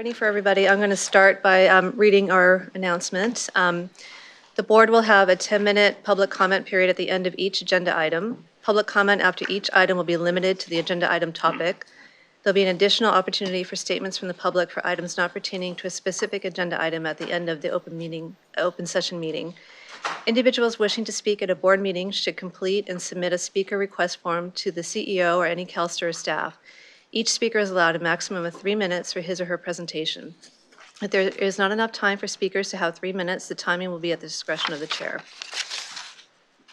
Morning for everybody. I'm going to start by reading our announcement. The board will have a 10-minute public comment period at the end of each agenda item. Public comment after each item will be limited to the agenda item topic. There'll be an additional opportunity for statements from the public for items not pertaining to a specific agenda item at the end of the open session meeting. Individuals wishing to speak at a board meeting should complete and submit a speaker request form to the CEO or any CalSTRS staff. Each speaker is allowed a maximum of 3 minutes for his or her presentation. If there is not enough time for speakers to have 3 minutes, the timing will be at the discretion of the chair.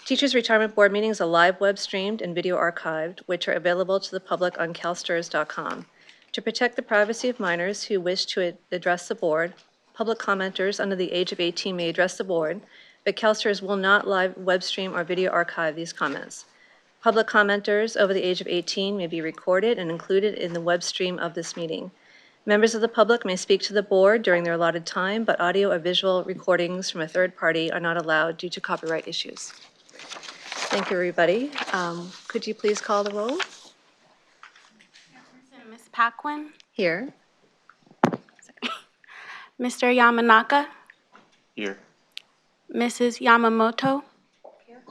Teachers Retirement Board meetings are live web streamed and video archived, which are available to the public on calstrs.com. To protect the privacy of minors who wish to address the board, public commenters under the age of 18 may address the board, but CalSTRS will not live web stream or video archive these comments. Public commenters over the age of 18 may be recorded and included in the web stream of this meeting. Members of the public may speak to the board during their allotted time, but audio or visual recordings from a third party are not allowed due to copyright issues. Thank you, everybody. Could you please call the roll? Ms. Paquin. Here. Mr. Yamanaka. Here. Mrs. Yamamoto. Here.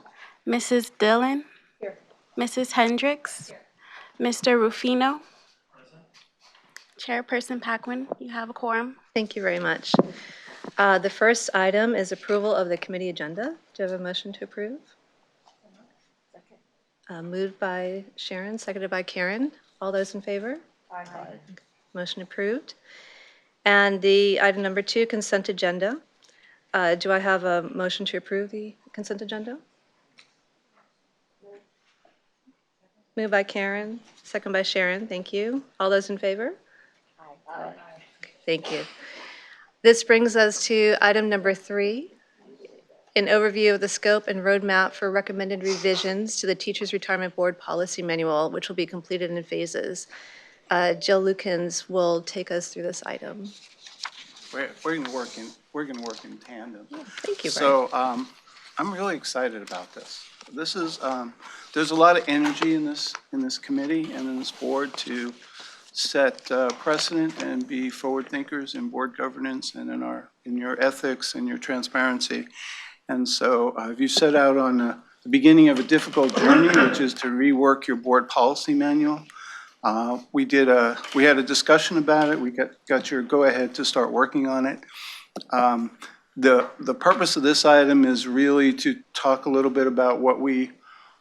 Mrs. Dillon. Here. Mrs. Hendricks. Here. Mr. Rufino. Present. Chairperson Paquin, you have a quorum. Thank you very much. The first item is approval of the committee agenda. Do you have a motion to approve? Moved by Sharon, seconded by Karen. All those in favor? Aye. Motion approved. And the item number 2, consent agenda. Do I have a motion to approve the consent agenda? Moved by Karen, second by Sharon. Thank you. All those in favor? Aye. Okay, thank you. This brings us to item number 3, an overview of the scope and roadmap for recommended revisions to the Teachers Retirement Board Policy Manual, which will be completed in phases. Jill Lukens will take us through this item. We're going to work in tandem. Oh, thank you, Brian. So I'm really excited about this. This is there's a lot of energy in this committee and in this board to set precedent and be forward thinkers in board governance and in your ethics and your transparency. And so if you set out on the beginning of a difficult journey, which is to rework your board policy manual, we had a discussion about it. We got your go-ahead to start working on it. The purpose of this item is really to talk a little bit about what we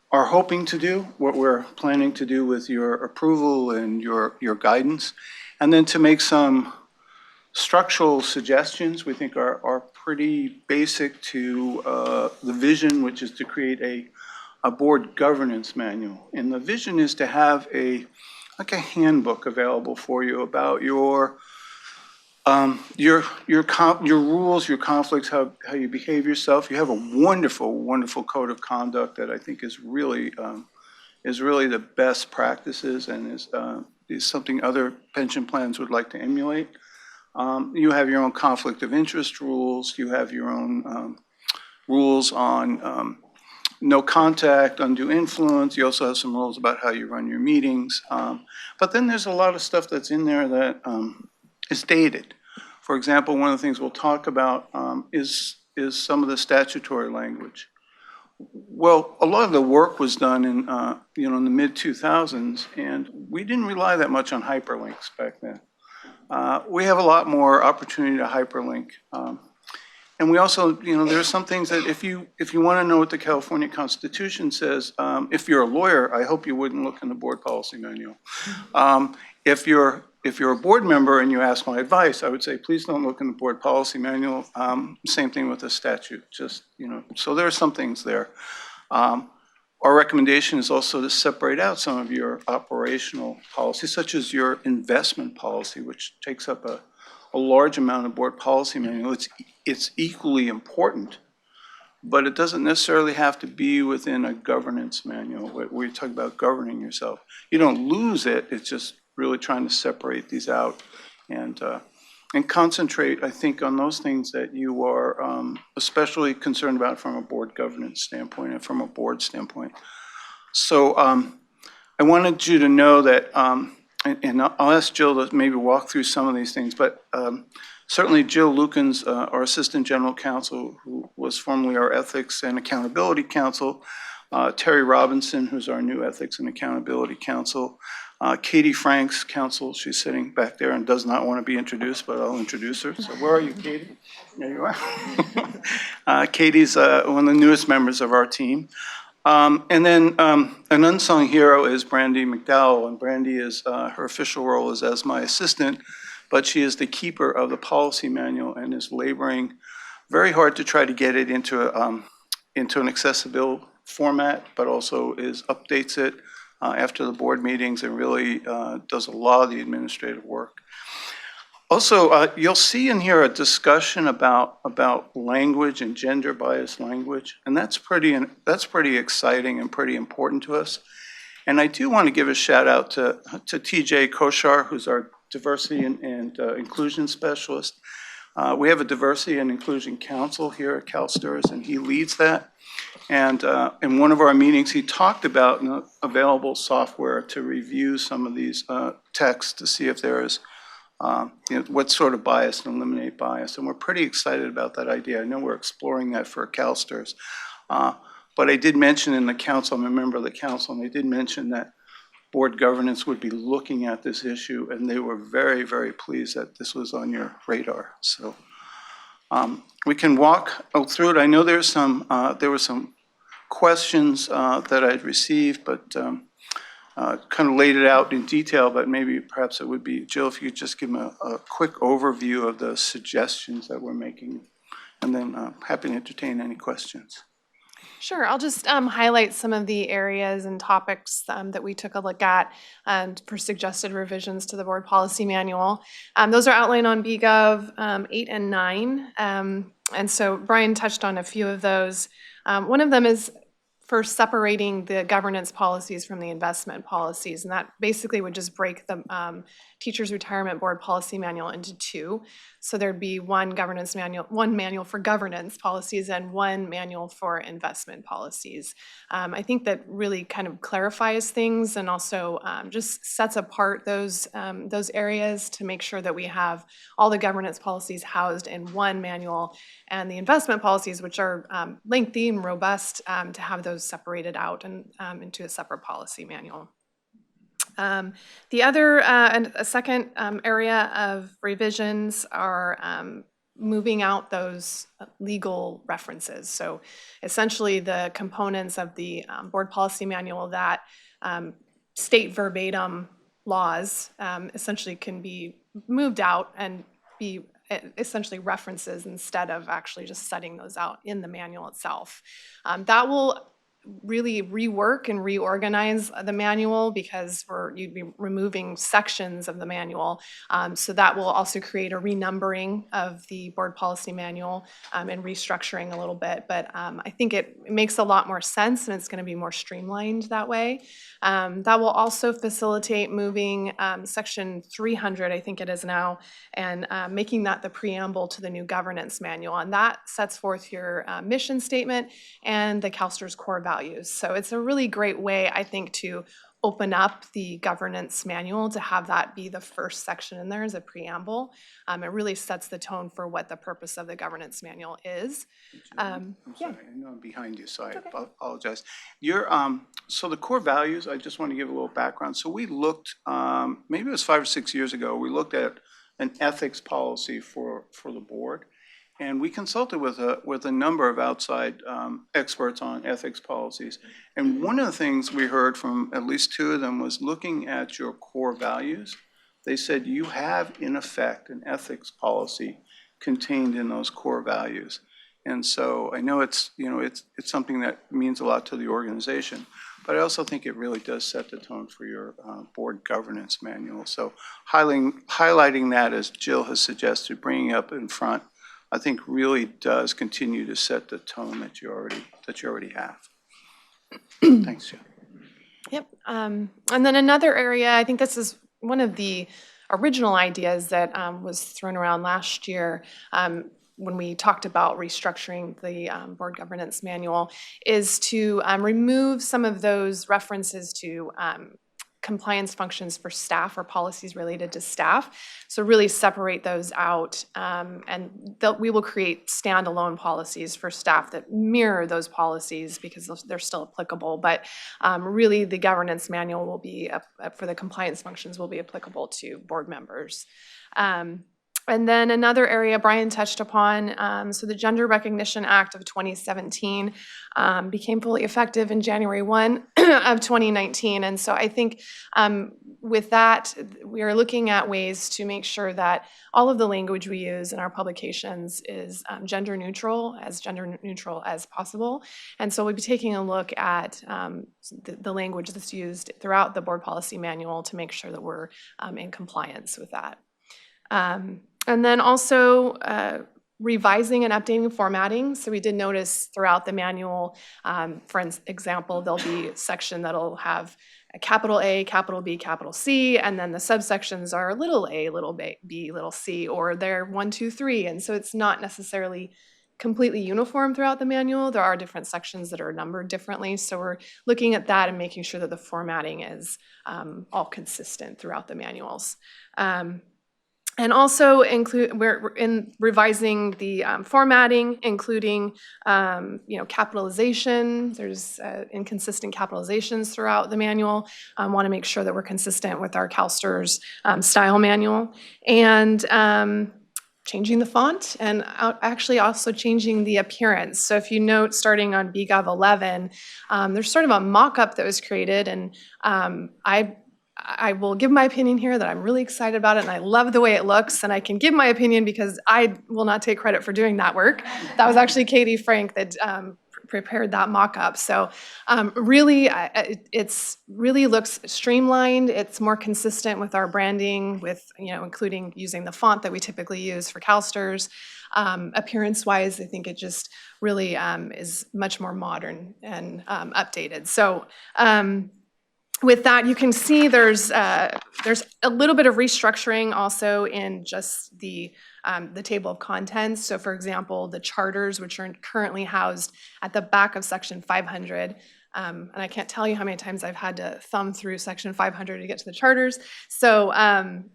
are hoping to do, what we're planning to do with your approval and your guidance, and then to make some structural suggestions we think are pretty basic to the vision, which is to create a board governance manual. And the vision is to have like a handbook available for you about your rules, your conflicts, how you behave yourself. You have a wonderful code of conduct that I think is really the best practices and is something other pension plans would like to emulate. You have your own conflict of interest rules. You have your own rules on no contact, undue influence. You also have some rules about how you run your meetings. But then there's a lot of stuff that's in there that is dated. For example, one of the things we'll talk about is some of the statutory language. Well, a lot of the work was done in in the mid-2000s, and we didn't rely that much on hyperlinks back then. We have a lot more opportunity to hyperlink. And we also, there are some things that if you want to know what the California Constitution says, if you're a lawyer, I hope you wouldn't look in the board policy manual. If you're a board member and you ask my advice, I would say, please don't look in the board policy manual. Same thing with the statute, so there are some things there. Our recommendation is also to separate out some of your operational policies, such as your investment policy, which takes up a large amount of board policy manual. It's equally important, but it doesn't necessarily have to be within a governance manual where you talk about governing yourself. You don't lose it. It's just really trying to separate these out and concentrate, I think, on those things that you are especially concerned about from a board governance standpoint and from a board standpoint. So I wanted you to know that and I'll ask Jill to maybe walk through some of these things, but certainly Jill Lukens, our Assistant General Counsel, who was formerly our Ethics and Accountability Counsel, Terry Robinson, who's our new Ethics and Accountability Counsel, Katie Franks, Counsel, she's sitting back there and does not want to be introduced, but I'll introduce her. So where are you, Katie? There you are. Katie's one of the newest members of our team. And then an unsung hero is Brandy McDowell, and Brandy is, her official role is as my assistant, but she is the keeper of the policy manual and is laboring very hard to try to get it into an accessible format, but also updates it after the board meetings and really does a lot of the administrative work. Also, you'll see in here a discussion about language and gender bias language, and that's pretty exciting and pretty important to us. And I do want to give a shout out to TJ Koshar, who's our diversity and inclusion specialist. We have a diversity and inclusion council here at CalSTRS, and he leads that. And in one of our meetings, he talked about available software to review some of these texts to see if there is what sort of bias and eliminate bias. And we're pretty excited about that idea. I know we're exploring that for CalSTRS. But I did mention in the council, I'm a member of the council, and they did mention that board governance would be looking at this issue, and they were very, very pleased that this was on your radar. So we can walk through it. I know there were some questions that I'd received, but kind of laid it out in detail, but maybe perhaps it would be, Jill, if you could just give them a quick overview of the suggestions that we're making, and then happy to entertain any questions. Sure. I'll just highlight some of the areas and topics that we took a look at for suggested revisions to the board policy manual. Those are outlined on BGov 8 and 9. And so Brian touched on a few of those. One of them is for separating the governance policies from the investment policies. And that basically would just break the Teachers Retirement Board policy manual into two. So there'd be one manual for governance policies and one manual for investment policies. I think that really kind of clarifies things and also just sets apart those areas to make sure that we have all the governance policies housed in one manual, and the investment policies, which are lengthy and robust, to have those separated out and into a separate policy manual. The other and a second area of revisions are moving out those legal references. So essentially the components of the board policy manual that state verbatim laws essentially can be moved out and be essentially references instead of actually just setting those out in the manual itself. That will really rework and reorganize the manual because you'd be removing sections of the manual. So that will also create a renumbering of the board policy manual and restructuring a little bit. But I think it makes a lot more sense and it's going to be more streamlined that way. That will also facilitate moving section 300, I think it is now, and making that the preamble to the new governance manual. And that sets forth your mission statement and the CalSTRS core values. So it's a really great way, I think, to open up the governance manual to have that be the first section in there as a preamble. It really sets the tone for what the purpose of the governance manual is. I'm sorry, I know I'm behind you, so I apologize. So the core values, I just want to give a little background. So we looked, maybe it was 5 or 6 years ago, we looked at an ethics policy for the board. And we consulted with a number of outside experts on ethics policies. And one of the things we heard from at least two of them was looking at your core values. They said you have, in effect, an ethics policy contained in those core values. And so I know it's something that means a lot to the organization, but I also think it really does set the tone for your board governance manual. So highlighting that, as Jill has suggested, bringing up in front, I think really does continue to set the tone that you already have. Thanks, Jill. Yep. And then another area, I think this is one of the original ideas that was thrown around last year when we talked about restructuring the board governance manual, is to remove some of those references to compliance functions for staff or policies related to staff. So really separate those out, and we will create standalone policies for staff that mirror those policies because they're still applicable. But really, the governance manual will be, for the compliance functions, will be applicable to board members. And then another area Brian touched upon, so the Gender Recognition Act of 2017 became fully effective in January 1 of 2019. And so I think with that, we are looking at ways to make sure that all of the language we use in our publications is gender neutral as possible. And so we'll be taking a look at the language that's used throughout the board policy manual to make sure that we're in compliance with that. And then also revising and updating formatting. So we did notice throughout the manual, for example, there'll be a section that'll have a capital A, capital B, capital C, and then the subsections are little a, little b, little c, or they're 1, 2, 3. And so it's not necessarily completely uniform throughout the manual. There are different sections that are numbered differently. So we're looking at that and making sure that the formatting is all consistent throughout the manuals. And also we're in revising the formatting, including capitalization. There's inconsistent capitalizations throughout the manual. Want to make sure that we're consistent with our CalSTRS style manual, and changing the font, and actually also changing the appearance. So if you note, starting on BGov 11, there's sort of a mock-up that was created, and I will give my opinion here that I'm really excited about it and I love the way it looks, and I can give my opinion because I will not take credit for doing that work. That was actually Katie Frank that prepared that mock-up. So really, it's really looks streamlined. It's more consistent with our branding, with including using the font that we typically use for CalSTRS. Appearance-wise, I think it just really is much more modern and updated. So with that, you can see there's a little bit of restructuring also in just the table of contents. So for example, the charters, which are currently housed at the back of section 500, and I can't tell you how many times I've had to thumb through section 500 to get to the charters. So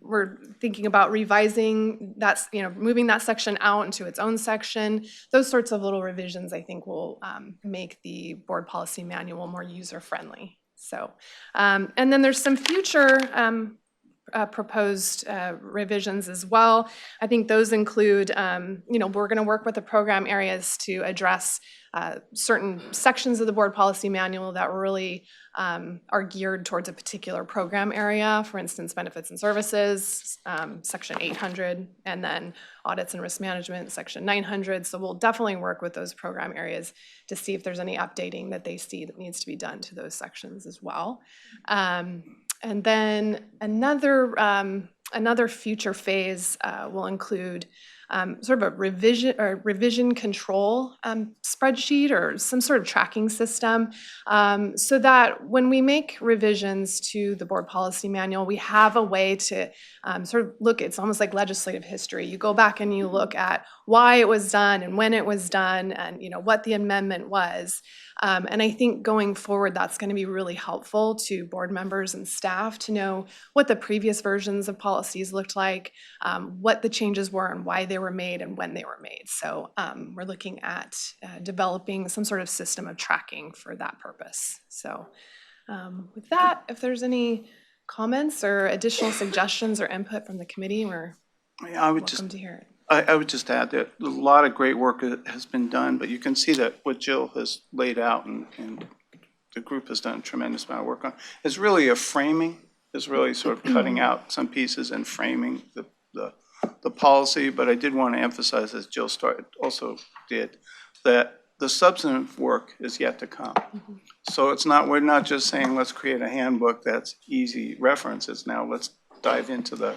we're thinking about revising that, moving that section out into its own section. Those sorts of little revisions, I think, will make the board policy manual more user-friendly. So, and then there's some future proposed revisions as well. I think those include, we're going to work with the program areas to address certain sections of the board policy manual that really are geared towards a particular program area. For instance, benefits and services, section 800, and then audits and risk management, section 900. So we'll definitely work with those program areas to see if there's any updating that they see that needs to be done to those sections as well. And then another future phase will include sort of a revision control spreadsheet or some sort of tracking system, so that when we make revisions to the board policy manual, we have a way to sort of look. It's almost like legislative history. You go back and you look at why it was done and when it was done, and what the amendment was. And I think going forward, that's going to be really helpful to board members and staff to know what the previous versions of policies looked like, what the changes were and why they were made and when they were made. So we're looking at developing some sort of system of tracking for that purpose. So with that, if there's any comments or additional suggestions or input from the committee, we're welcome to hear it. I would just add that a lot of great work has been done, but you can see that what Jill has laid out and the group has done a tremendous amount of work on is really a framing, is really sort of cutting out some pieces and framing the policy. But I did want to emphasize, as Jill also did, that the substantive work is yet to come. Mm-hmm. So we're not just saying let's create a handbook that's easy reference. It's now let's dive into the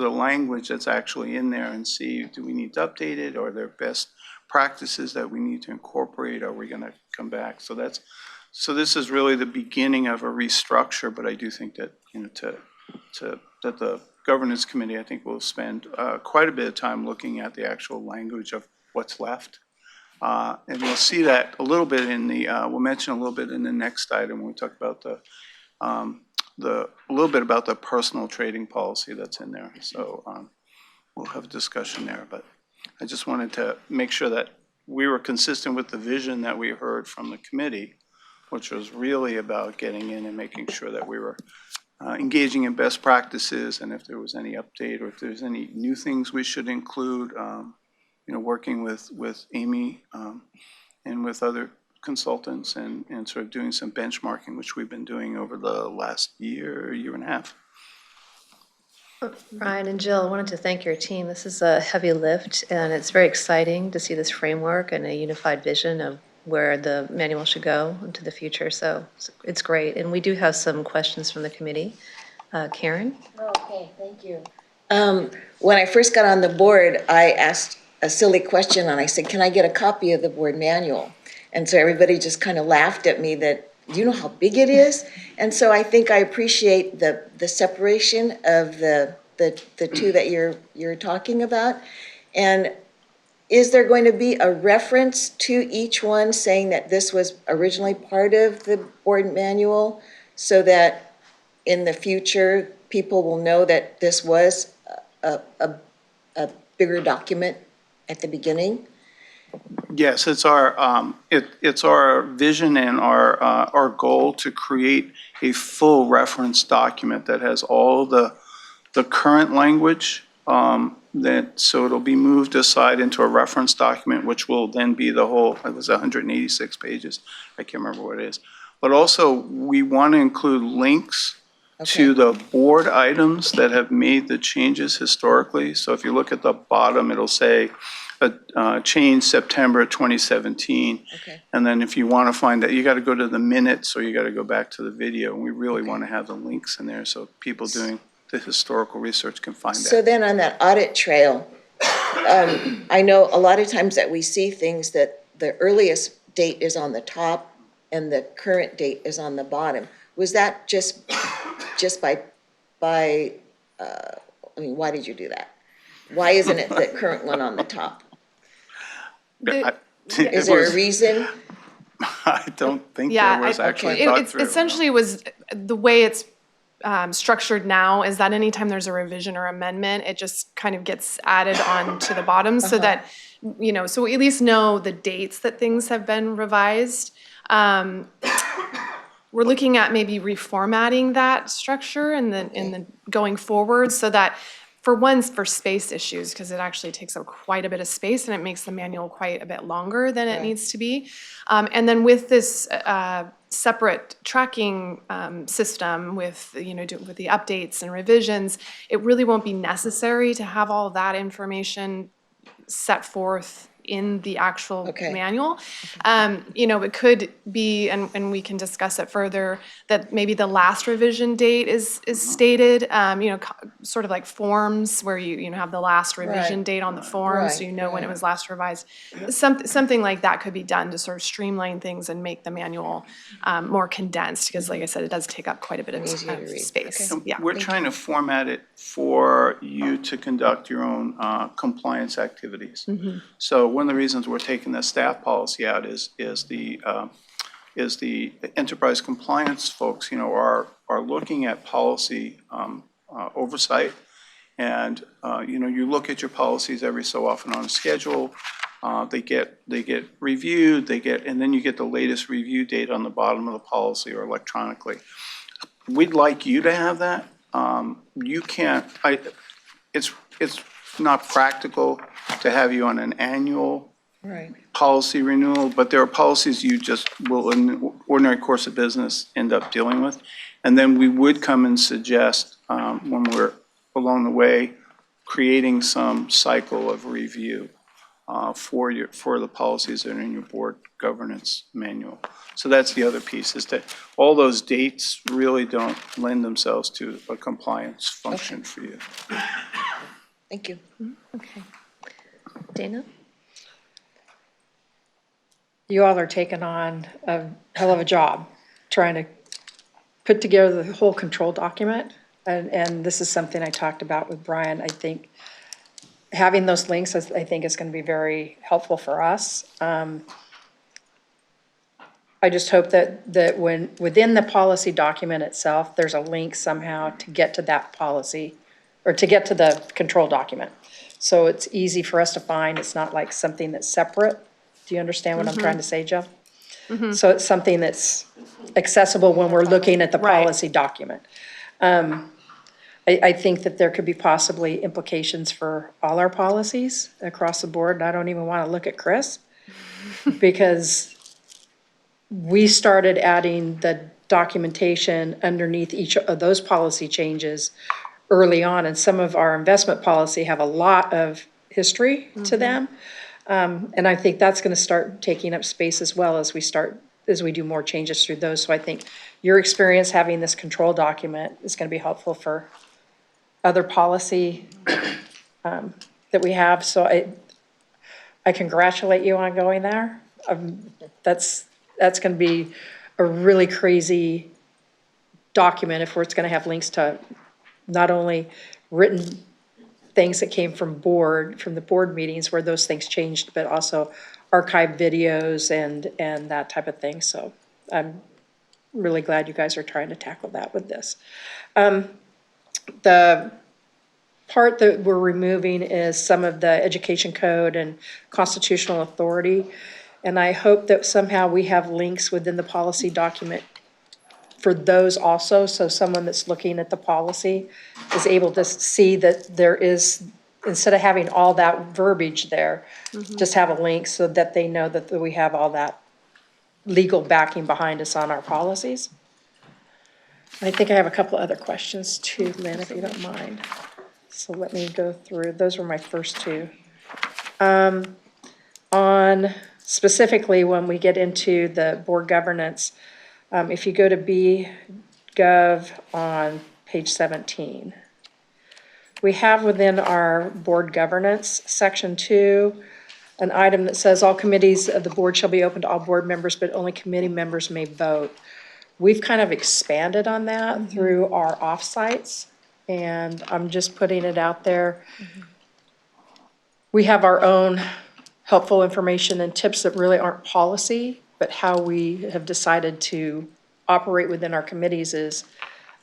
language that's actually in there and see, do we need to update it, or are there best practices that we need to incorporate? Are we going to come back? So this is really the beginning of a restructure, but I do think that that the governance committee, I think, will spend quite a bit of time looking at the actual language of what's left. And we'll see that a little bit we'll mention a little bit in the next item when we talk about a little bit about the personal trading policy that's in there. So we'll have a discussion there. But I just wanted to make sure that we were consistent with the vision that we heard from the committee, which was really about getting in and making sure that we were engaging in best practices, and if there was any update or if there's any new things we should include, working with Amy and with other consultants and sort of doing some benchmarking, which we've been doing over the last year and a half. Brian and Jill, I wanted to thank your team. This is a heavy lift, and it's very exciting to see this framework and a unified vision of where the manual should go into the future. So it's great. And we do have some questions from the committee. Karen? Okay, thank you. When I first got on the board, I asked a silly question and I said, can I get a copy of the board manual? And so everybody just kind of laughed at me that, do you know how big it is? And so I think I appreciate the separation of the two that you're talking about. And is there going to be a reference to each one saying that this was originally part of the board manual so that in the future people will know that this was a bigger document at the beginning? Yes, it's our vision and our goal to create a full reference document that has all the current language, so it'll be moved aside into a reference document, which will then be the whole, it was 186 pages, I can't remember what it is. But also, we want to include links to the board items that have made the changes historically. So if you look at the bottom, it'll say change September 2017. Okay. And then if you want to find that, you got to go to the minutes or you got to go back to the video. And we really want to have the links in there so people doing the historical research can find So that. then on that audit trail, I know a lot of times that we see things that the earliest date is on the top and the current date is on the bottom. Was that just by I mean, why did you do that? Why isn't it the current one on the top? Is there a reason? I don't think Yeah, there was actually It thought through. essentially was, the way it's structured now is that anytime there's a revision or amendment, it just kind of gets added on to the bottom so that, so we at least know the dates that things have been revised. We're looking at maybe reformatting that structure and then going forward so that for space issues, because it actually takes up quite a bit of space and it makes the manual quite a bit longer than it needs to be. And then with this separate tracking system with, with the updates and revisions, it really won't be necessary to have all of that information set forth in the actual manual. It could be, and we can discuss it further, that maybe the last revision date is stated, sort of like forms where you have the last revision date on the form, so you know when it was last revised. Something like that could be done to sort of streamline things and make the manual more condensed, because like I said, it does take up quite a bit of space. And we're trying to format it for you to conduct your own compliance activities. So one of the reasons we're taking the staff policy out is the enterprise compliance folks, are looking at policy oversight, and you look at your policies every so often on a schedule. They get reviewed, and then you get the latest review date on the bottom of the policy or electronically. We'd like you to have that. You can't. It's not practical to have you on an annual policy renewal, but there are policies you just will, in the ordinary course of business, end up dealing with. And then we would come and suggest, when we're along the way, creating some cycle of review for the policies that are in your board governance manual. So that's the other piece, is that all those dates really don't lend themselves to a compliance function for you. Thank you. Okay. Dana? You all are taking on a hell of a job trying to put together the whole control document. And this is something I talked about with Brian. I think having those links, I think, is going to be very helpful for us. I just hope that when, within the policy document itself, there's a link somehow to get to that policy, or to get to the control document. So it's easy for us to find, it's not like something that's separate. Do you understand what I'm trying to say, Jill? So it's something that's accessible when we're looking at the Right. policy document. I think that there could be possibly implications for all our policies across the board, and I don't even want to look at Chris, because we started adding the documentation underneath each of those policy changes early on, and some of our investment policy have a lot of history to them. And I think that's gonna start taking up space as well as we do more changes through those. So I think your experience having this control document is gonna be helpful for other policy that we have. So I congratulate you on going there. That's gonna be a really crazy document if it's gonna have links to not only written things that came from the board meetings where those things changed, but also archived videos and that type of thing. So I'm really glad you guys are trying to tackle that with this. The part that we're removing is some of the education code and constitutional authority. And I hope that somehow we have links within the policy document for those also, so someone that's looking at the policy is able to see that there is, instead of having all that verbiage there, just have a link so that they know that we have all that legal backing behind us on our policies. I think I have a couple other questions too, Lynn, if you don't mind. So let me go through, those were my first two. On specifically when we get into the board governance, if you go to B.gov on page 17, we have within our board governance, section 2, an item that says all committees of the board shall be open to all board members, but only committee members may vote. We've kind of expanded on that through our offsites, and I'm just putting it out there. We have our own helpful information and tips that really aren't policy, but how we have decided to operate within our committees is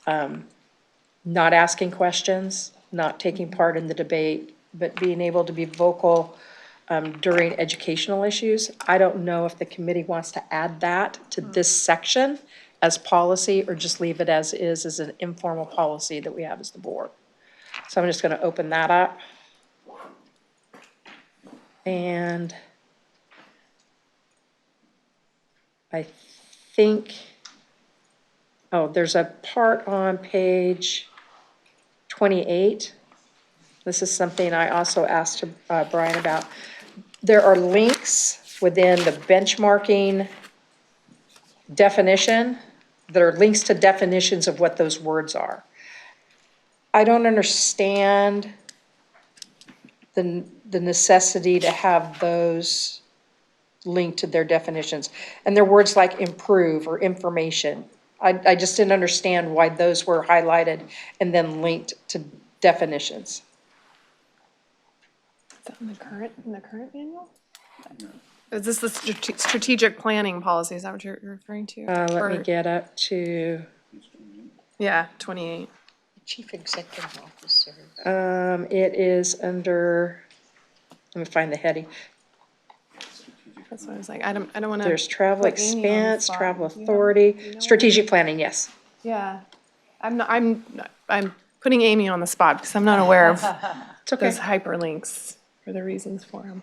not asking questions, not taking part in the debate, but being able to be vocal during educational issues. I don't know if the committee wants to add that to this section as policy or just leave it as is as an informal policy that we have as the board. So I'm just going to open that up. And I think, oh, there's a part on page 28. This is something I also asked Brian about. There are links within the benchmarking definition. There are links to definitions of what those words are. I don't understand the necessity to have those linked to their definitions. And they're words like improve or information. I just didn't understand why those were highlighted and then linked to definitions. Is that in the current manual? Is this the strategic planning policy? Is that what you're referring to? Let me get up to, Yeah, 28. Chief Executive Officer. it is under, let me find the heading. That's what I was like. I don't want to. There's travel expense, travel authority, strategic planning, yes. Yeah, I'm putting Amy on the spot because I'm not aware of It's okay. those hyperlinks or the reasons for them.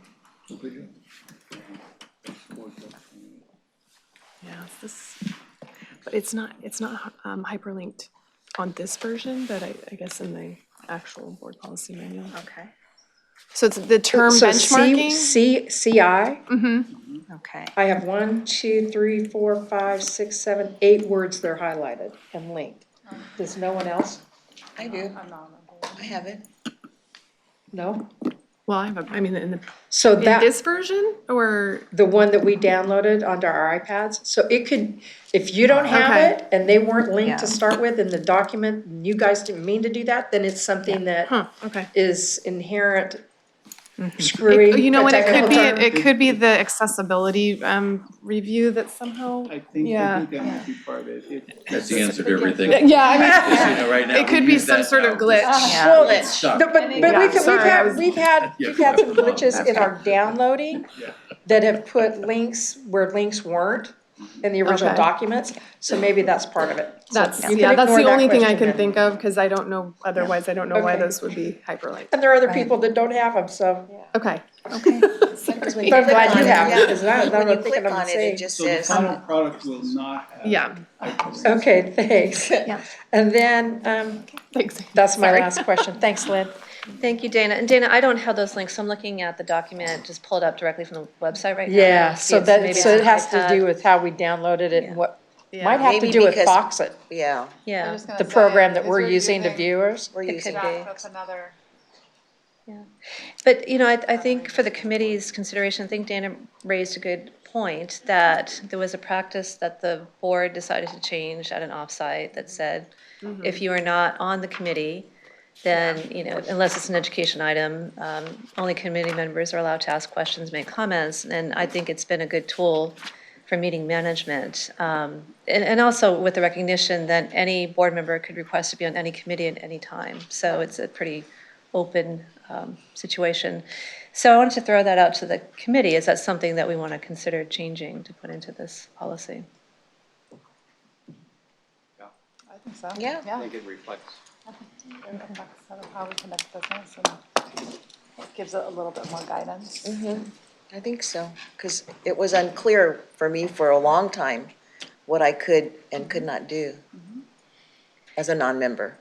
Yeah, it's this, but it's not hyperlinked on this version, but I guess in the actual board policy manual. Okay, So it's the term So benchmarking. CI, okay. I have 1, 2, 3, 4, 5, 6, 7, 8 words that are highlighted and linked. Does no one else? I do. I have it. No? Well, I mean, in So that, this version or the one that we downloaded onto our iPads, so it could, if you don't have Okay. it and they weren't linked to Yeah. start with in the document, and you guys didn't mean to do that, then it's something that okay. is inherent screwy. You know what, technical term. it could be the accessibility review that somehow, I think yeah. that might be part of it. That's the answer to everything. Yeah, I mean, Just, you know, right now, It could we be use some that sort of now. glitch. well, It's stuck. but Yeah, sorry, I was- we've had some glitches in our downloading that have put links where links weren't in the original Okay. documents, so maybe that's part of it. So That's, you can yeah, that's ignore the that only thing I question can then. think of, because I don't know, otherwise I don't know why Okay. those would be hyperlinked. And there are other people that don't have them, so, Okay. Because when but I'm you glad click you on have it, it, because I when you was click thinking of on the it, same. it just So the says, final product will not have. Yeah. hyperlinks. Okay, thanks. And then, Thanks. that's my Sorry. last question. Thanks, Lynn. Thank you, Dana. And Dana, I don't have those links, so I'm looking at the document, just pulled up directly from the website right now. I Yeah, don't see so it, that, maybe so it's it has to iPad. do with how we downloaded it and what, might have to Maybe do with because- Foxit, yeah, Yeah, the program that we're using to viewers. we're it using. could be. That's another. But, you know, I think for the committee's consideration, I think Dana raised a good point, that there was a practice that the board decided to change at an offsite that said, if you are not on the committee, then, you know, unless it's an education item, only committee members are allowed to ask questions, make comments, and I think it's been a good tool for meeting management. And also with the recognition that any board member could request to be on any committee at any time, so it's a pretty open situation. So I wanted to throw that out to the committee. Is that something that we want to consider changing to put into this policy? I think so. Yeah. I think it reflects. It reflects how we conduct business and it gives it a little bit more guidance. I think so, because it was unclear for me for a long time what I could and could not do as a non-member.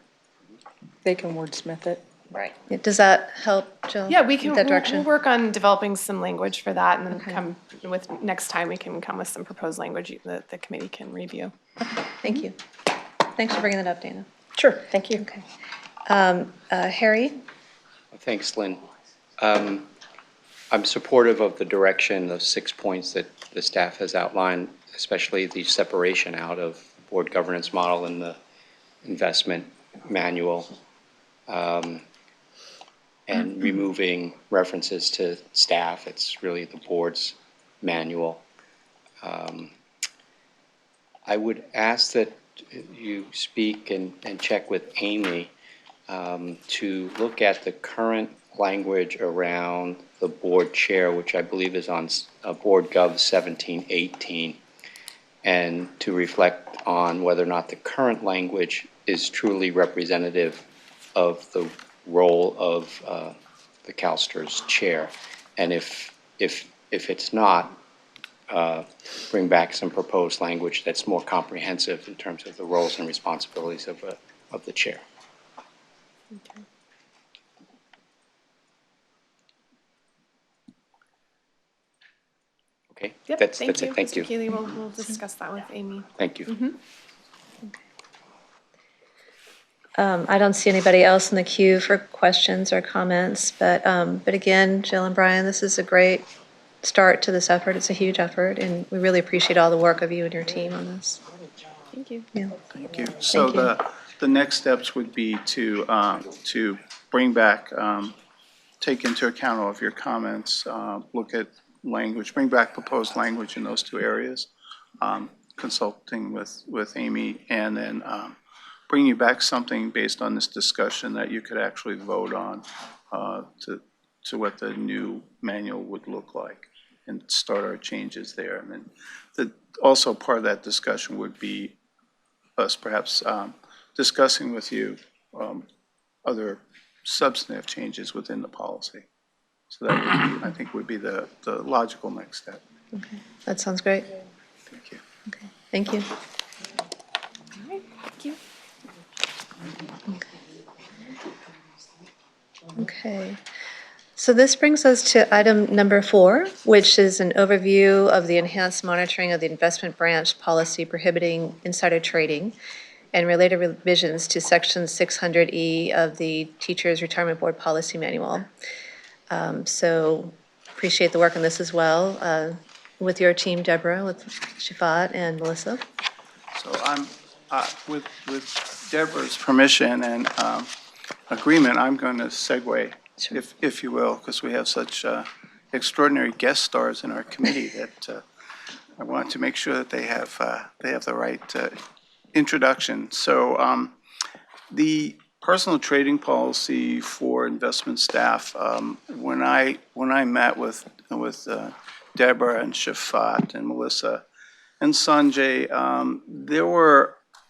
They can wordsmith it. Right. Yeah, does that help, Jill? Yeah, we can, with that we'll direction? work on developing some language for that, and then Okay. come with, next time we can come with some proposed language that the committee can review. Thank you. Thanks for bringing that up, Dana. Sure, thank you. Okay. Harry? Thanks, Lynn. I'm supportive of the direction, the 6 points that the staff has outlined, especially the separation out of board governance model and the investment manual, and removing references to staff. It's really the board's manual. I would ask that you speak and check with Amy to look at the current language around the board chair, which I believe is on Board Gov 1718, and to reflect on whether or not the current language is truly representative of the role of the CalSTRS chair. And if it's not, bring back some proposed language that's more comprehensive in terms of the roles and responsibilities of the chair. Okay, Yep, that's thank it. you, Thank Mr. you. Keeley, we'll discuss that with Amy. Thank you. I don't see anybody else in the queue for questions or comments, but again, Jill and Brian, this is a great start to this effort. It's a huge effort, and we really appreciate all the work of you and your team on this. Thank you. Yeah. Thank you. So the next steps would be to bring back, take into account all of your comments, look at language, bring back proposed language in those two areas, consulting with Amy, and then bring you back something based on this discussion that you could actually vote on to what the new manual would look like, and start our changes there. And then also part of that discussion would be us perhaps discussing with you other substantive changes within the policy. So that would be, I think, would be the logical next step. Okay, that sounds great. Thank you. Okay, thank you. Thank you. Okay, so this brings us to item number 4, which is an overview of the enhanced monitoring of the investment branch policy prohibiting insider trading and related revisions to section 600E of the Teachers Retirement Board Policy Manual. So appreciate the work on this as well, with your team, Deborah, with Shafat and Melissa. So I'm, with Deborah's permission and agreement, I'm going to segue if you will, because we have such extraordinary guest stars in our committee that I want to make sure that they have the right introduction. So the personal trading policy for investment staff, when I met with Deborah and Shafat and Melissa and Sanjay,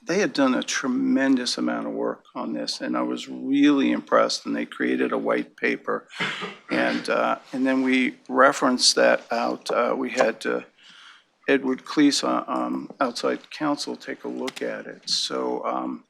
they had done a tremendous amount of work on this, and I was really impressed. And they created a white paper, and then we referenced that out. We had Edward Cleese, outside counsel, take a look at it. So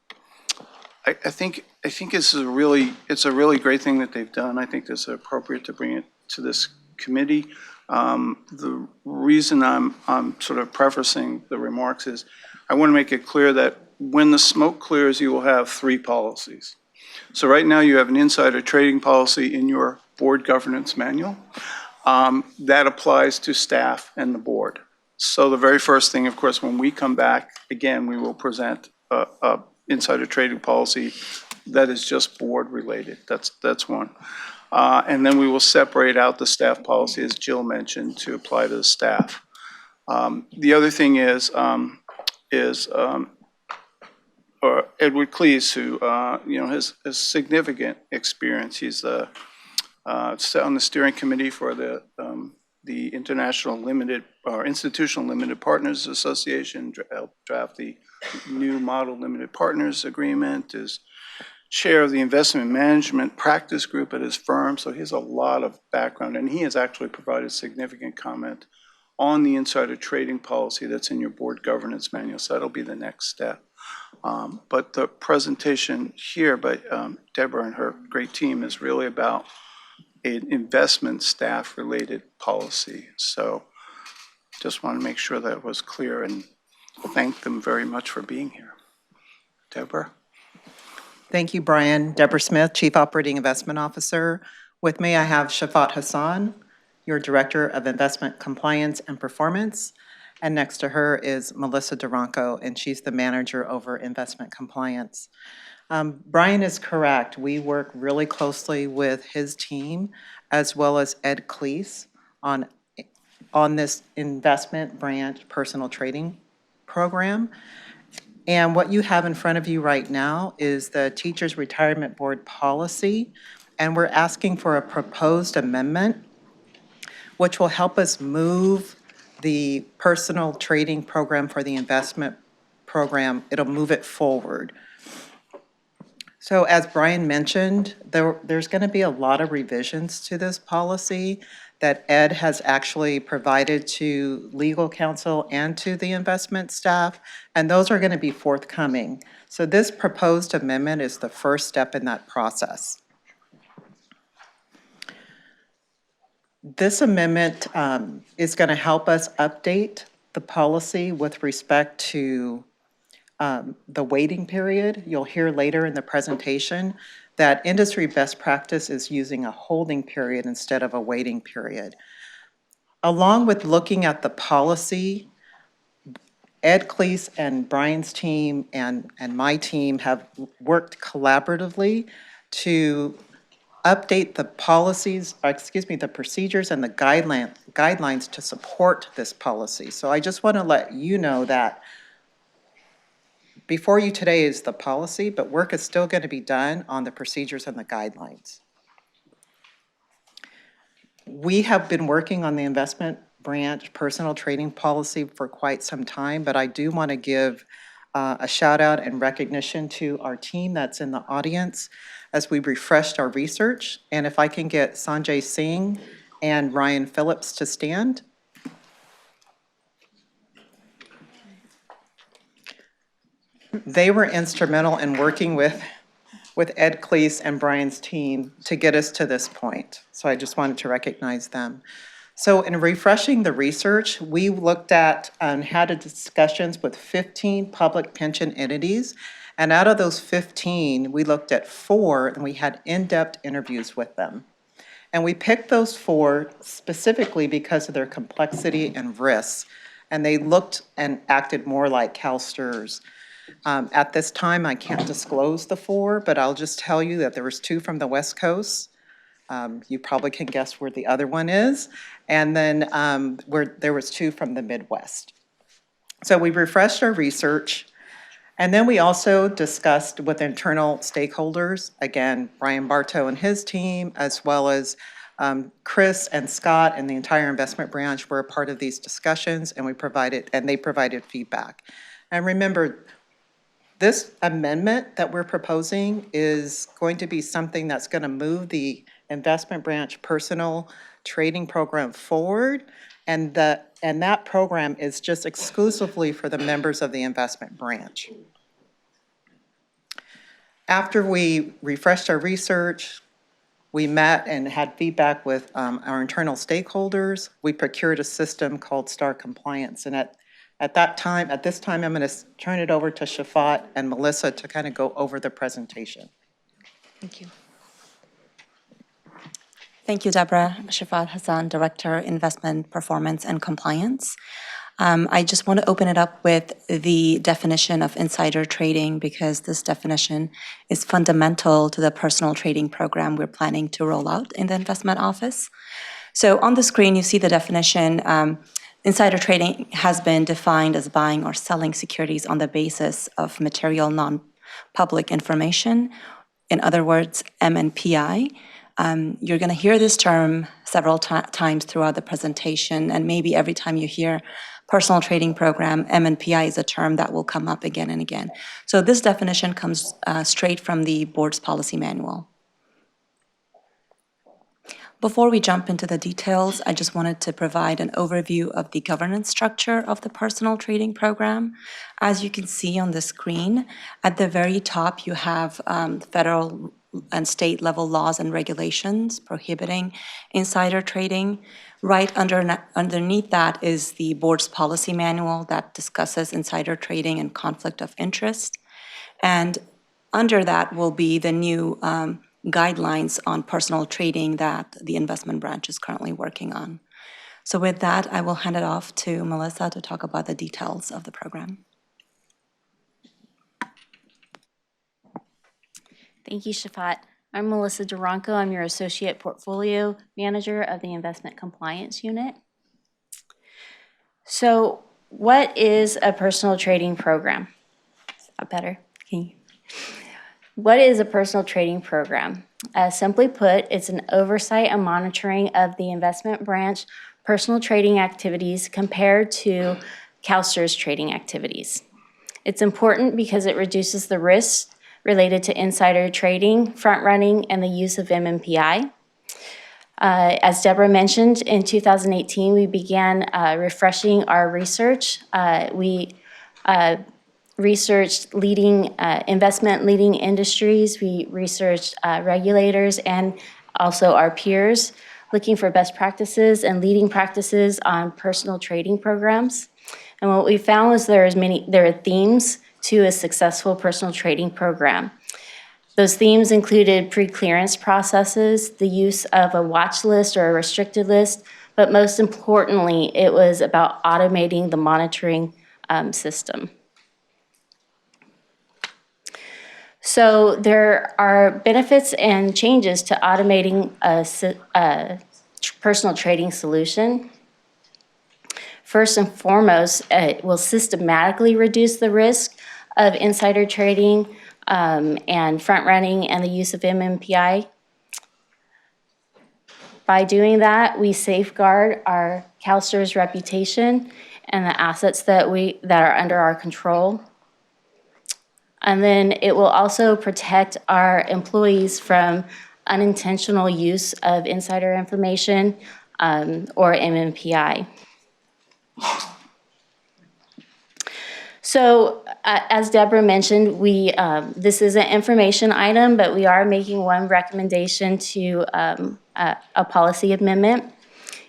I think it's a really great thing that they've done. I think it's appropriate to bring it to this committee. The reason I'm sort of prefacing the remarks is I want to make it clear that when the smoke clears, you will have 3 policies. So right now you have an insider trading policy in your board governance manual. That applies to staff and the board. So the very first thing, of course, when we come back, again, we will present a insider trading policy that is just board related. That's one. And then we will separate out the staff policy, as Jill mentioned, to apply to the staff. The other thing is Edward Cleese, who has significant experience. He's on the steering committee for the International Limited or Institutional Limited Partners Association, helped draft the new model limited partners agreement, is chair of the investment management practice group at his firm. So he has a lot of background, and he has actually provided significant comment on the insider trading policy that's in your board governance manual. So that'll be the next step. But the presentation here by Deborah and her great team is really about an investment staff related policy. So just want to make sure that was clear and thank them very much for being here. Deborah? Thank you, Brian. Deborah Smith, Chief Operating Investment Officer. With me, I have Shafat Hassan, your Director of Investment Compliance and Performance. And next to her is Melissa Duranco, and she's the Manager over Investment Compliance. Brian is correct. We work really closely with his team as well as Ed Cleese on this investment branch personal trading program. And what you have in front of you right now is the Teachers Retirement Board policy, and we're asking for a proposed amendment which will help us move the personal trading program for the investment program. It'll move it forward. So as Brian mentioned, there's going to be a lot of revisions to this policy that Ed has actually provided to legal counsel and to the investment staff, and those are going to be forthcoming. So this proposed amendment is the first step in that process. This amendment is going to help us update the policy with respect to the waiting period. You'll hear later in the presentation that industry best practice is using a holding period instead of a waiting period. Along with looking at the policy, Ed Cleese and Brian's team and my team have worked collaboratively to update the policies, the procedures and the guidelines to support this policy. So I just want to let you know that before you today is the policy, but work is still going to be done on the procedures and the guidelines. We have been working on the investment branch personal trading policy for quite some time, but I do want to give a shout out and recognition to our team that's in the audience as we refreshed our research. And if I can get Sanjay Singh and Ryan Phillips to stand. They were instrumental in working with Ed Cleese and Brian's team to get us to this point. So I just wanted to recognize them. So in refreshing the research, we looked at and had discussions with 15 public pension entities. And out of those 15, we looked at 4 and we had in-depth interviews with them. And we picked those 4 specifically because of their complexity and risks. And they looked and acted more like CalSTRS. At this time, I can't disclose the 4, but I'll just tell you that there was 2 from the West Coast, You probably can guess where the other one is. And then there was 2 from the Midwest. So we refreshed our research. And then we also discussed with internal stakeholders, again, Brian Bartow and his team, as well as Chris and Scott and the entire investment branch were a part of these discussions, and they provided feedback. And remember, this amendment that we're proposing is going to be something that's going to move the investment branch personal trading program forward, and that program is just exclusively for the members of the investment branch. After we refreshed our research, we met and had feedback with our internal stakeholders. We procured a system called Star Compliance. And at this time, I'm going to turn it over to Shafat and Melissa to kind of go over the presentation. Thank you. Thank you, Deborah. Shafat Hassan, Director, Investment Performance and Compliance. I just want to open it up with the definition of insider trading because this definition is fundamental to the personal trading program we're planning to roll out in the investment office. So on the screen, you see the definition. Insider trading has been defined as buying or selling securities on the basis of material non-public information. In other words, MNPI. You're going to hear this term several times throughout the presentation, and maybe every time you hear personal trading program, MNPI is a term that will come up again and again. So this definition comes straight from the board's policy manual. Before we jump into the details, I just wanted to provide an overview of the governance structure of the personal trading program. As you can see on the screen, at the very top, you have federal and state level laws and regulations prohibiting insider trading. Right underneath that is the board's policy manual that discusses insider trading and conflict of interest. And under that will be the new guidelines on personal trading that the investment branch is currently working on. So with that, I will hand it off to Melissa to talk about the details of the program. Thank you, Shafat. I'm Melissa Duranco. I'm your Associate Portfolio Manager of the Investment Compliance Unit. So what is a personal trading program? Is that better? What is a personal trading program? Simply put, it's an oversight and monitoring of the investment branch personal trading activities compared to CalSTR's trading activities. It's important because it reduces the risks related to insider trading, front running, and the use of MNPI. As Deborah mentioned, in 2018, we began refreshing our research. We researched leading leading industries. We researched regulators and also our peers, looking for best practices and leading practices on personal trading programs. And what we found was there are themes to a successful personal trading program. Those themes included pre-clearance processes, the use of a watch list or a restricted list, but most importantly, it was about automating the monitoring system. So there are benefits and changes to automating a personal trading solution. First and foremost, it will systematically reduce the risk of insider trading and front running and the use of MNPI. By doing that, we safeguard our CalSTR's reputation and the assets that are under our control. And then it will also protect our employees from unintentional use of insider information or MNPI. So as Deborah mentioned, this is an information item, but we are making one recommendation to a policy amendment.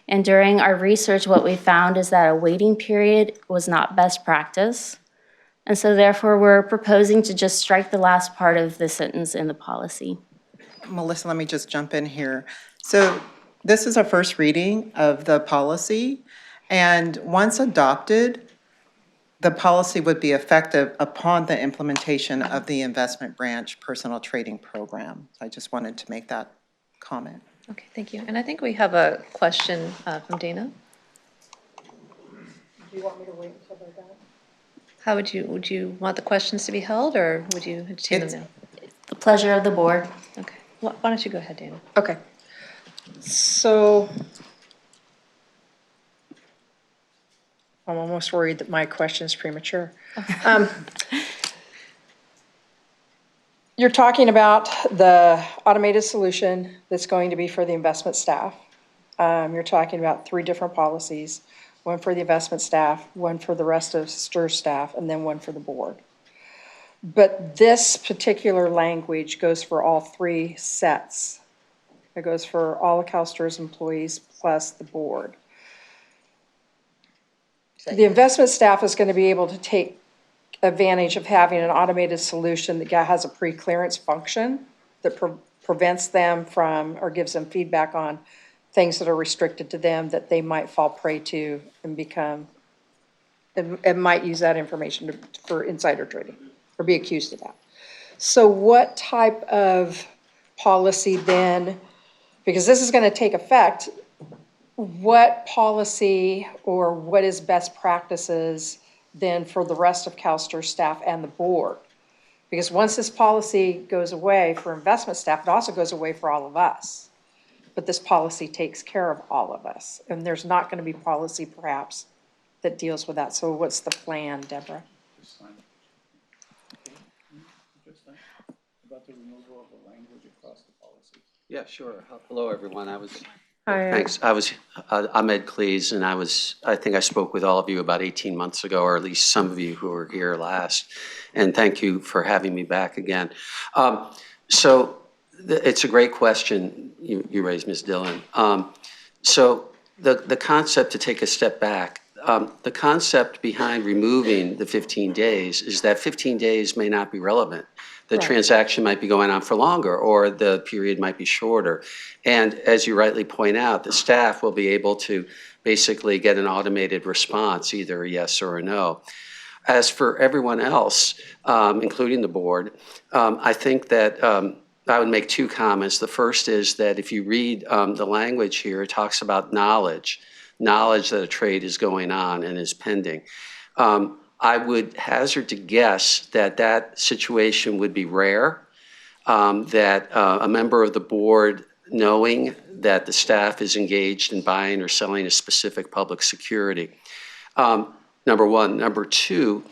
And during our research, what we found is that a waiting period was not best practice. And so therefore, we're proposing to just strike the last part of the sentence in the policy. Melissa, let me just jump in here. So this is a first reading of the policy, and once adopted, the policy would be effective upon the implementation of the investment branch personal trading program. I just wanted to make that comment. Okay, thank you. And I think we have a question from Dana. Do you want me to wait until they're done? How would you want the questions to be held, or would you entertain them now? The pleasure of the board. Okay, why don't you go ahead, Dana? Okay. So I'm almost worried that my question is premature. You're talking about the automated solution that's going to be for the investment staff. You're talking about 3 different policies, one for the investment staff, one for the rest of STIR staff, and then one for the board. But this particular language goes for all 3 sets. It goes for all of CalSTRS employees plus the board. The investment staff is going to be able to take advantage of having an automated solution that has a pre-clearance function that prevents them from, or gives them feedback on things that are restricted to them that they might fall prey to and become, and might use that information for insider trading or be accused of that. So what type of policy then, because this is going to take effect, what policy or what is best practices then for the rest of CalSTRS staff and the board? Because once this policy goes away for investment staff, it also goes away for all of us. But this policy takes care of all of us. And there's not going to be policy perhaps that deals with that. So what's the plan, Deborah? About the removal of the language across the policy. Yeah, sure. Hello, everyone. Hi. Thanks. I'm Ed Cleese, and I think I spoke with all of you about 18 months ago, or at least some of you who were here last. And thank you for having me back again. It's a great question you raised, Ms. Dillon. So the concept, to take a step back, the concept behind removing the 15 days is that 15 days may not be relevant. The transaction might be going on for longer, or the period might be shorter. And as you rightly point out, the staff will be able to basically get an automated response, either a yes or a no. As for everyone else, including the board, I think that I would make 2 comments. The first is that if you read the language here, it talks about knowledge that a trade is going on and is pending. I would hazard to guess that that situation would be rare, that a member of the board, knowing that the staff is engaged in buying or selling a specific public security. Number 1. Number 2,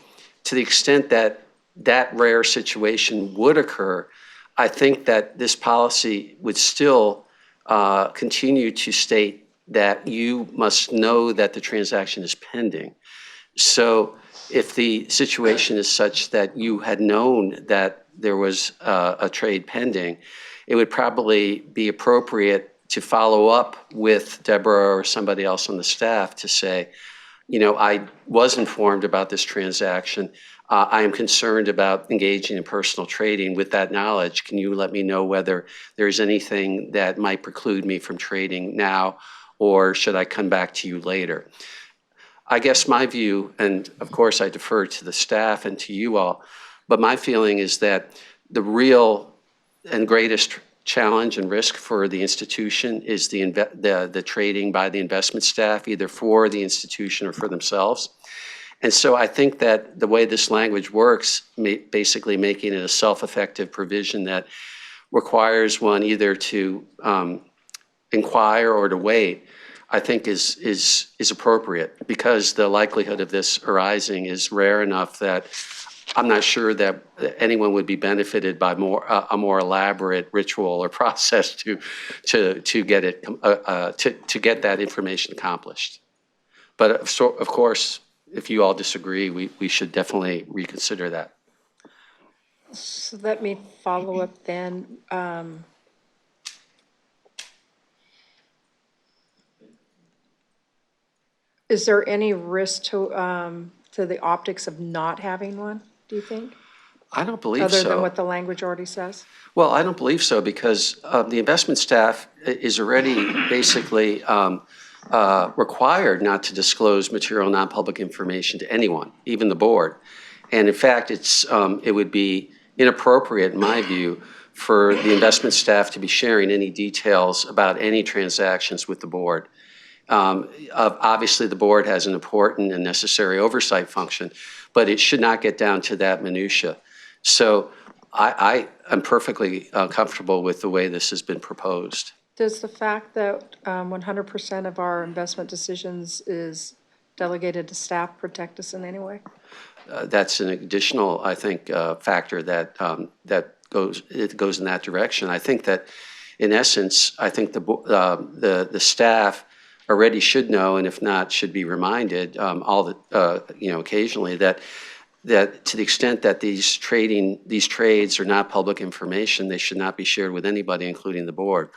to the extent that that rare situation would occur, I think that this policy would still continue to state that you must know that the transaction is pending. So if the situation is such that you had known that there was a trade pending, it would probably be appropriate to follow up with Deborah or somebody else on the staff to say, I was informed about this transaction. I am concerned about engaging in personal trading. With that knowledge, can you let me know whether there's anything that might preclude me from trading now, or should I come back to you later? I guess my view, and of course I defer to the staff and to you all, but my feeling is that the real and greatest challenge and risk for the institution is the trading by the investment staff, either for the institution or for themselves. And so I think that the way this language works, basically making it a self-effective provision that requires one either to inquire or to wait, I think is appropriate, because the likelihood of this arising is rare enough that I'm not sure that anyone would be benefited by a more elaborate ritual or process to get it to get that information accomplished. But of course, if you all disagree, we should definitely reconsider that. So let me follow up then. Is there any risk to the optics of not having one, do you think? I don't believe so. Other than what the language already says? Well, I don't believe so, because the investment staff is already basically required not to disclose material non-public information to anyone, even the board. And in fact, it would be inappropriate, in my view, for the investment staff to be sharing any details about any transactions with the board. Obviously, the board has an important and necessary oversight function, but it should not get down to that minutia. So I am perfectly comfortable with the way this has been proposed. Does the fact that 100% of our investment decisions is delegated to staff protect us in any way? That's an additional, I think, factor that goes in that direction. I think that, in essence, I think the staff already should know, and if not, should be reminded occasionally that to the extent that these trades are not public information, they should not be shared with anybody, including the board.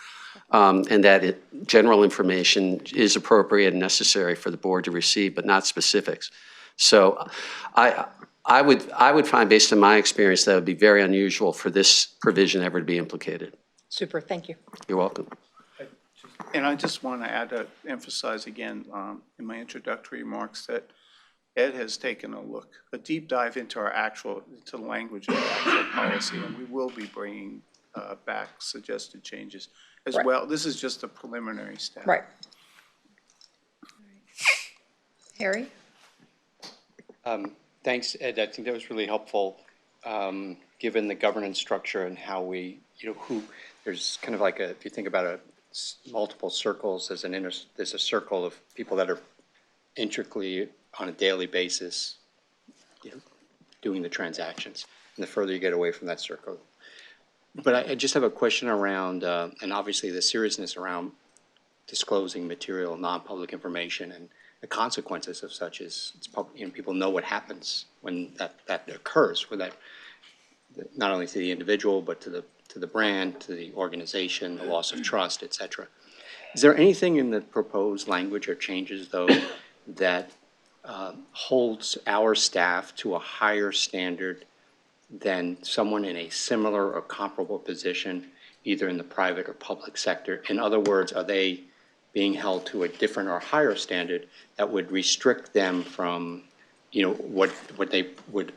And that general information is appropriate and necessary for the board to receive, but not specifics. So I would find, based on my experience, that it would be very unusual for this provision ever to be implicated. Super, thank you. You're welcome. And I just want to emphasize again in my introductory remarks that Ed has taken a deep dive into the language of the actual policy, and we will be bringing back suggested changes as well. This is just a preliminary step. Right. Harry? Thanks, Ed. I think that was really helpful, given the governance structure and how we, there's kind of like if you think about multiple circles, there's a circle of people that are intricately on a daily basis, doing the transactions. And the further you get away from that circle. But I just have a question around, and obviously the seriousness around disclosing material, non-public information, and the consequences of such is, people know what happens when that occurs, with that, not only to the individual, but to the brand, to the organization, the loss of trust, et cetera. Is there anything in the proposed language or changes, though, that holds our staff to a higher standard than someone in a similar or comparable position, either in the private or public sector? In other words, are they being held to a different or higher standard that would restrict them from, what they would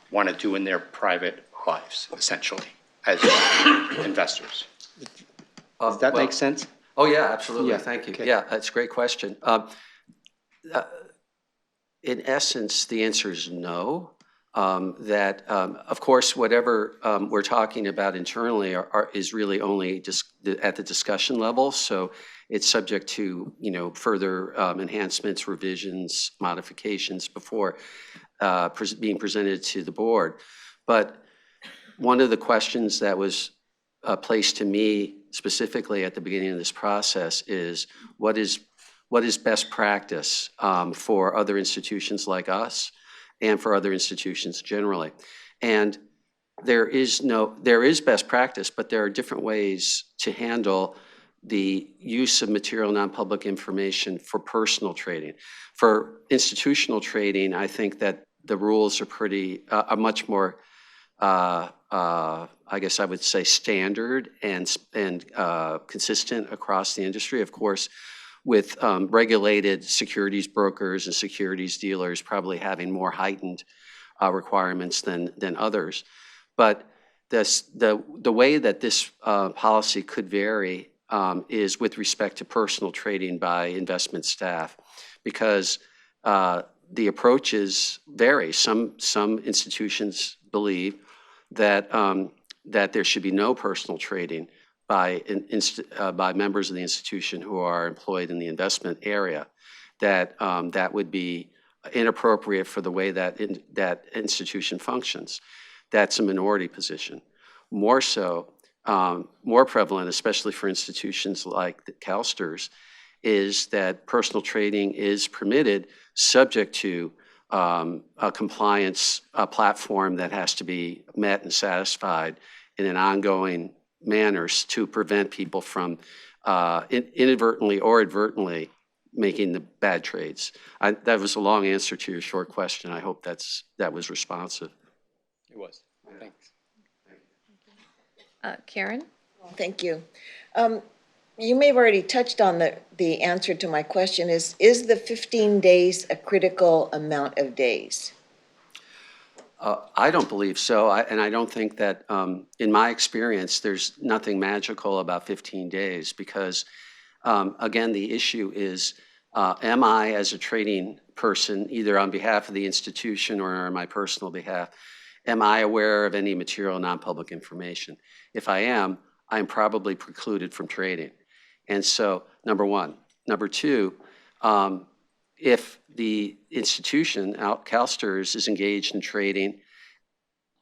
want to do in their private lives, essentially, as investors? Does that make sense? Oh, yeah, absolutely. Yeah, Thank you. okay. Yeah, that's a great question. In essence, the answer is no. Of course, whatever we're talking about internally is really only just at the discussion level. So it's subject to, further enhancements, revisions, modifications before being presented to the board. But one of the questions that was placed to me specifically at the beginning of this process is, what is best practice for other institutions like us and for other institutions generally? And there is best practice, but there are different ways to handle the use of material non-public information for personal trading. For institutional trading, I think that the rules are much more, I guess I would say, standard and consistent across the industry. Of course, with regulated securities brokers and securities dealers probably having more heightened requirements than others. But the way that this policy could vary is with respect to personal trading by investment staff, because the approaches vary. Some institutions believe that there should be no personal trading by members of the institution who are employed in the investment area, that would be inappropriate for the way that institution functions. That's a minority position. More so, more prevalent, especially for institutions like the CalSTRS, is that personal trading is permitted subject to a compliance platform that has to be met and satisfied in an ongoing manner to prevent people from inadvertently or advertently making the bad trades. That was a long answer to your short question. I hope that was responsive. It was. Thanks. Karen? Thank you. You may have already touched on the answer to my question is the 15 days a critical amount of days? I don't believe so, and I don't think that, in my experience, there's nothing magical about 15 days because, again, the issue is, am I, as a trading person, either on behalf of the institution or on my personal behalf, am I aware of any material non-public information? If I am, I'm probably precluded from trading. And so, number one. Number two, if the institution, CalSTRS, is engaged in trading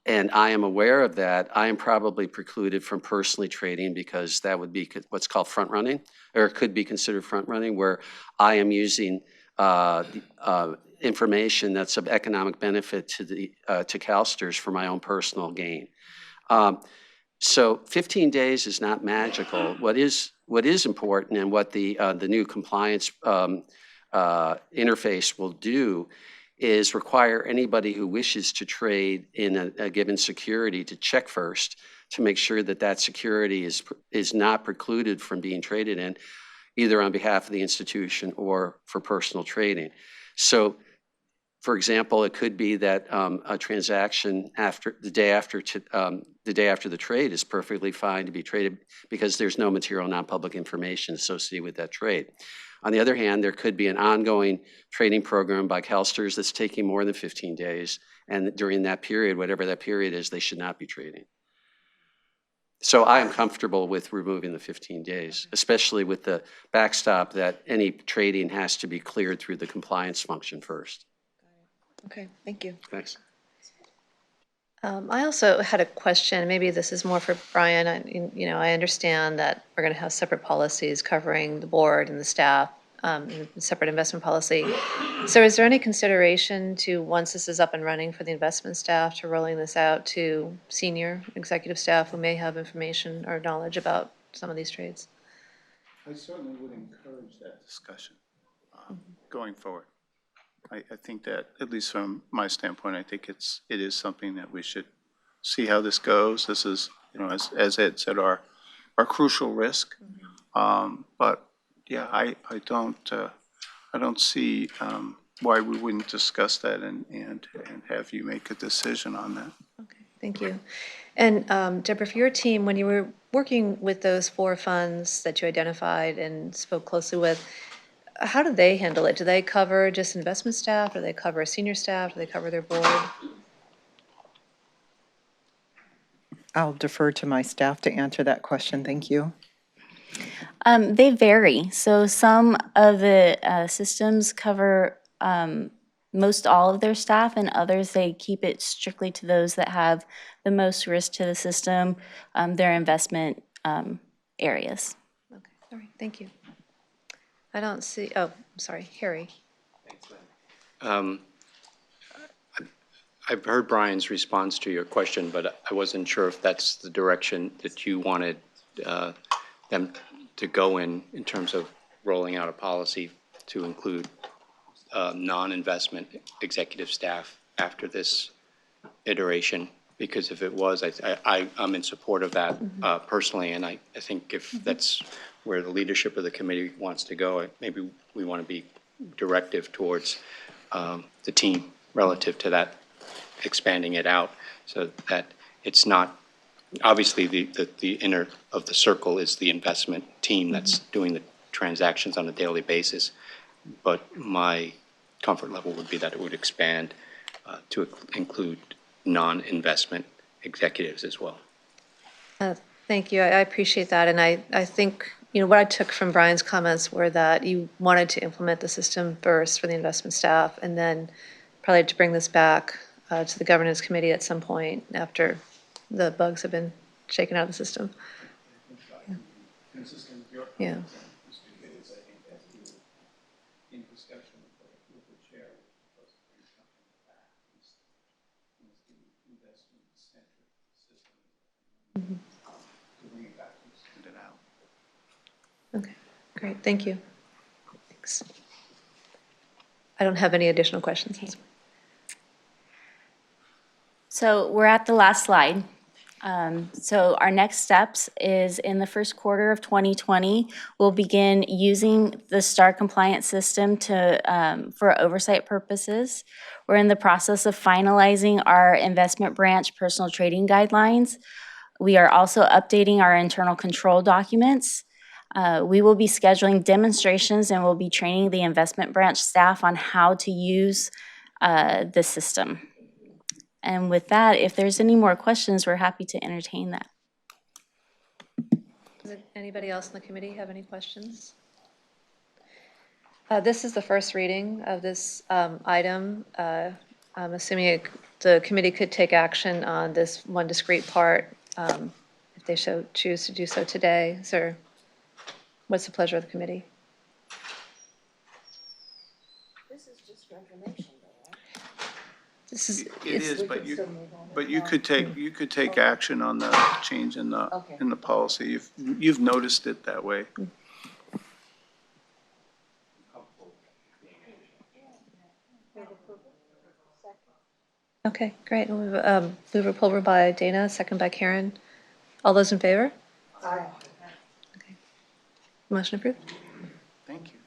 and I am aware of that, I am probably precluded from personally trading because that would be what's called front running, or it could be considered front running, where I am using information that's of economic benefit to CalSTRS for my own personal gain. So 15 days is not magical. What is important and what the new compliance interface will do is require anybody who wishes to trade in a given security to check first to make sure that that security is not precluded from being traded in, either on behalf of the institution or for personal trading. So, for example, it could be that a transaction the day after the trade is perfectly fine to be traded because there's no material non-public information associated with that trade. On the other hand, there could be an ongoing trading program by CalSTRS that's taking more than 15 days, and during that period, whatever that period is, they should not be trading. So I am comfortable with removing the 15 days, especially with the backstop that any trading has to be cleared through the compliance function first. Okay, thank you. Thanks. I also had a question, maybe this is more for Brian. I understand that we're going to have separate policies covering the board and the staff, and a separate investment policy. So is there any consideration to, once this is up and running for the investment staff, to rolling this out to senior executive staff who may have information or knowledge about some of these trades? I certainly would encourage that discussion going forward. I think that, at least from my standpoint, I think it is something that we should see how this goes. This is, as Ed said, our crucial risk. But yeah, I don't see why we wouldn't discuss that and have you make a decision on that. Okay, thank you. And Deborah, for your team, when you were working with those 4 funds that you identified and spoke closely with, how do they handle it? Do they cover just investment staff? Do they cover senior staff? Do they cover their board? I'll defer to my staff to answer that question. Thank you. They vary. So some of the systems cover most all of their staff, and others they keep it strictly to those that have the most risk to the system, their investment areas. Okay, all right, thank you. I don't see, oh, I'm sorry, Harry. I've heard Brian's response to your question, but I wasn't sure if that's the direction that you wanted them to go in terms of rolling out a policy to include non-investment executive staff after this iteration. Because if it was, I'm in support of that personally, and I think if that's where the leadership of the committee wants to go, maybe we want to be directive towards the team relative to that, expanding it out so that it's not, obviously the inner of the circle is the investment team that's doing the transactions on a daily basis, but my comfort level would be that it would expand to include non-investment executives as well. Thank you, I appreciate that, and I think, what I took from Brian's comments were that you wanted to implement the system first for the investment staff, and then probably to bring this back to the governance committee at some point after the bugs have been shaken out of the system. Yeah. Okay, great, thank you. Thanks. I don't have any additional questions. So we're at the last slide. So our next steps is in the first quarter of 2020, we'll begin using the STAR compliance system for oversight purposes. We're in the process of finalizing our investment branch personal trading guidelines. We are also updating our internal control documents. We will be scheduling demonstrations and we'll be training the investment branch staff on how to use the system. And with that, if there's any more questions, we're happy to entertain that. Does anybody else in the committee have any questions? This is the first reading of this item. I'm assuming the committee could take action on this one discrete part if they choose to do so today. What's the pleasure of the committee? This is just for information, though, right? This is, It is, but you could take action on the change in the policy. You've noticed it that way. okay, great. Mover pulver by Dana, second by Karen. All those in favor? Aye. Okay. Motion approved. Thank you.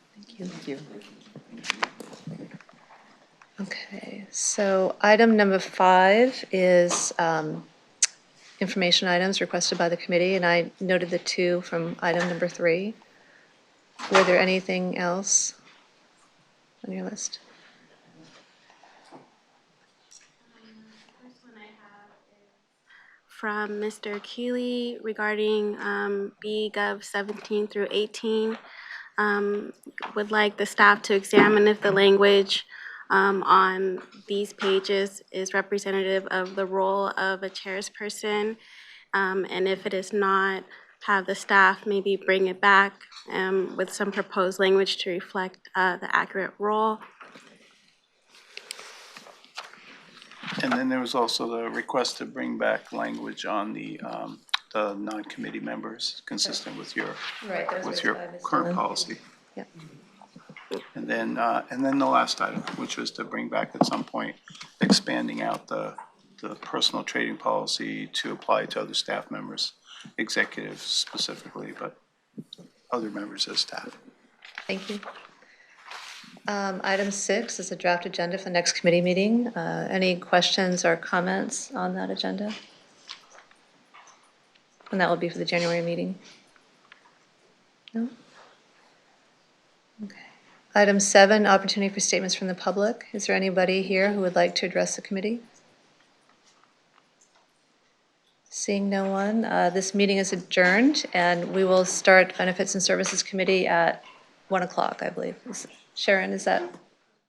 Thank you. Okay, so item number 5 is information items requested by the committee, and I noted the 2 from item number 3. Were there anything else on your list? From Mr. Keeley regarding B.Gov 17 through 18. Would like the staff to examine if the language on these pages is representative of the role of a chairperson. And if it is not, have the staff maybe bring it back with some proposed language to reflect the accurate role. And then there was also the request to bring back language on the non-committee members, consistent with your current policy. Yep. And then the last item, which was to bring back at some point, expanding out the personal trading policy to apply to other staff members, executives specifically, but other members of staff. Thank you. Item 6 is a draft agenda for the next committee meeting. Any questions or comments on that agenda? And that will be for the January meeting. No? Okay. Item 7, opportunity for statements from the public. Is there anybody here who would like to address the committee? Seeing no one, this meeting is adjourned, and we will start Benefits and Services Committee at 1 o'clock, I believe. Sharon, is that